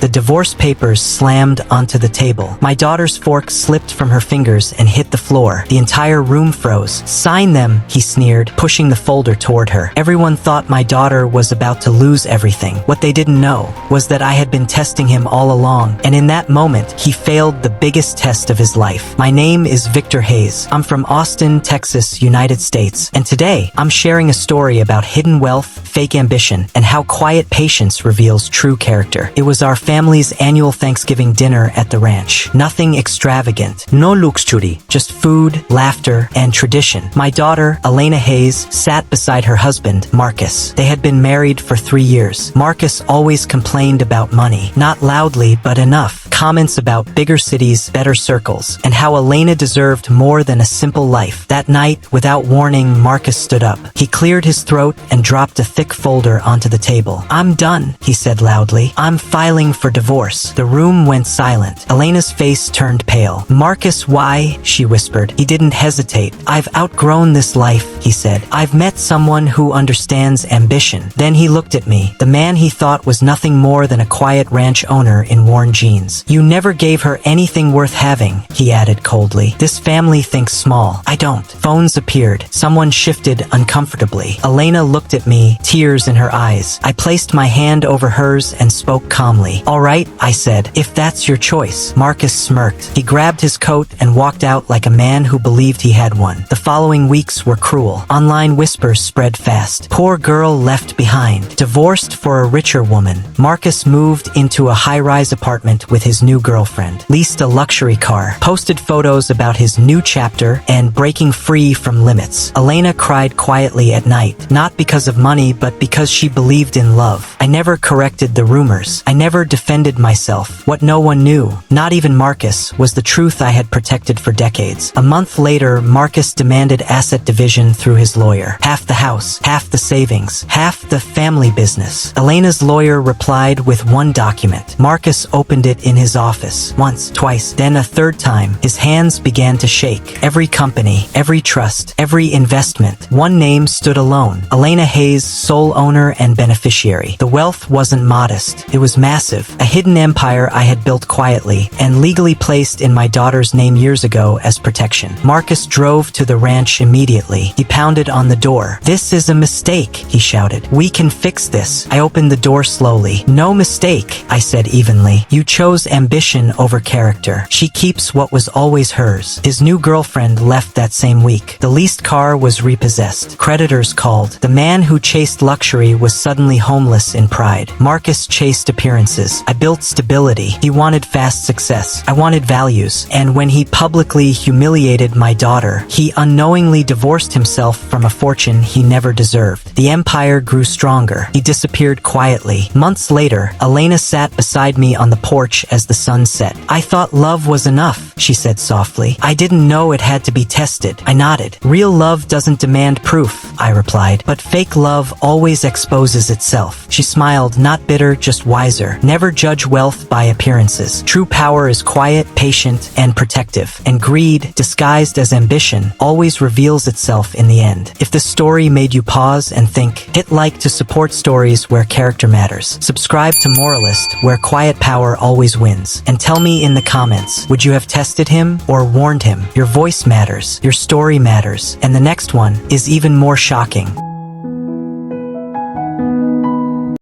The divorce papers slammed onto the table. My daughter's fork slipped from her fingers and hit the floor. The entire room froze. "Sign them," he sneered, pushing the folder toward her. Everyone thought my daughter was about to lose everything. What they didn't know was that I had been testing him all along, and in that moment, he failed the biggest test of his life. My name is Victor Hayes. I'm from Austin, Texas, United States, and today, I'm sharing a story about hidden wealth, fake ambition, and how quiet patience reveals true character. It was our family's annual Thanksgiving dinner at the ranch. Nothing extravagant. No luxury. Just food, laughter, and tradition. My daughter, Elena Hayes, sat beside her husband, Marcus. They had been married for 3 years. Marcus always complained about money. Not loudly, but enough. Comments about bigger cities, better circles, and how Elena deserved more than a simple life. That night, without warning, Marcus stood up. He cleared his throat and dropped a thick folder onto the table. "I'm done," he said loudly. "I'm filing for divorce." The room went silent. Elena's face turned pale. "Marcus, why?" she whispered. He didn't hesitate. "I've outgrown this life," he said. "I've met someone who understands ambition." Then he looked at me. The man he thought was nothing more than a quiet ranch owner in worn jeans. "You never gave her anything worth having," he added coldly. "This family thinks small. I don't." Phones appeared. Someone shifted uncomfortably. Elena looked at me, tears in her eyes. I placed my hand over hers and spoke calmly. "All right," I said, "if that's your choice." Marcus smirked. He grabbed his coat and walked out like a man who believed he had one. The following weeks were cruel. Online whispers spread fast. Poor girl left behind. Divorced for a richer woman. Marcus moved into a high-rise apartment with his new girlfriend. Leased a luxury car. Posted photos about his new chapter and breaking free from limits. Elena cried quietly at night. Not because of money, but because she believed in love. I never corrected the rumors. I never defended myself. What no one knew, not even Marcus, was the truth I had protected for decades. A month later, Marcus demanded asset division through his lawyer. Half the house, half the savings, half the family business. Elena's lawyer replied with one document. Marcus opened it in his office. Once, twice, then a third time. His hands began to shake. Every company, every trust, every investment. One name stood alone. Elena Hayes, sole owner and beneficiary. The wealth wasn't modest. It was massive. A hidden empire I had built quietly and legally placed in my daughter's name years ago as protection. Marcus drove to the ranch immediately. He pounded on the door. "This is a mistake," he shouted. "We can fix this." I opened the door slowly. "No mistake," I said evenly. "You chose ambition over character. She keeps what was always hers." His new girlfriend left that same week. The leased car was repossessed. Creditors called. The man who chased luxury was suddenly homeless in pride. Marcus chased appearances. I built stability. He wanted fast success. I wanted values. And when he publicly humiliated my daughter, he unknowingly divorced himself from a fortune he never deserved. The empire grew stronger. He disappeared quietly. Months later, Elena sat beside me on the porch as the sun set. "I thought love was enough," she said softly. "I didn't know it had to be tested." I nodded. "Real love doesn't demand proof," I replied, "but fake love always exposes itself." She smiled, not bitter, just wiser. Never judge wealth by appearances. True power is quiet, patient, and protective. And greed, disguised as ambition, always reveals itself in the end. If this story made you pause and think, hit like to support stories where character matters. Subscribe to Moralist, where quiet power always wins. And tell me in the comments, would you have tested him or warned him? Your voice matters, your story matters, and the next one is even more shocking.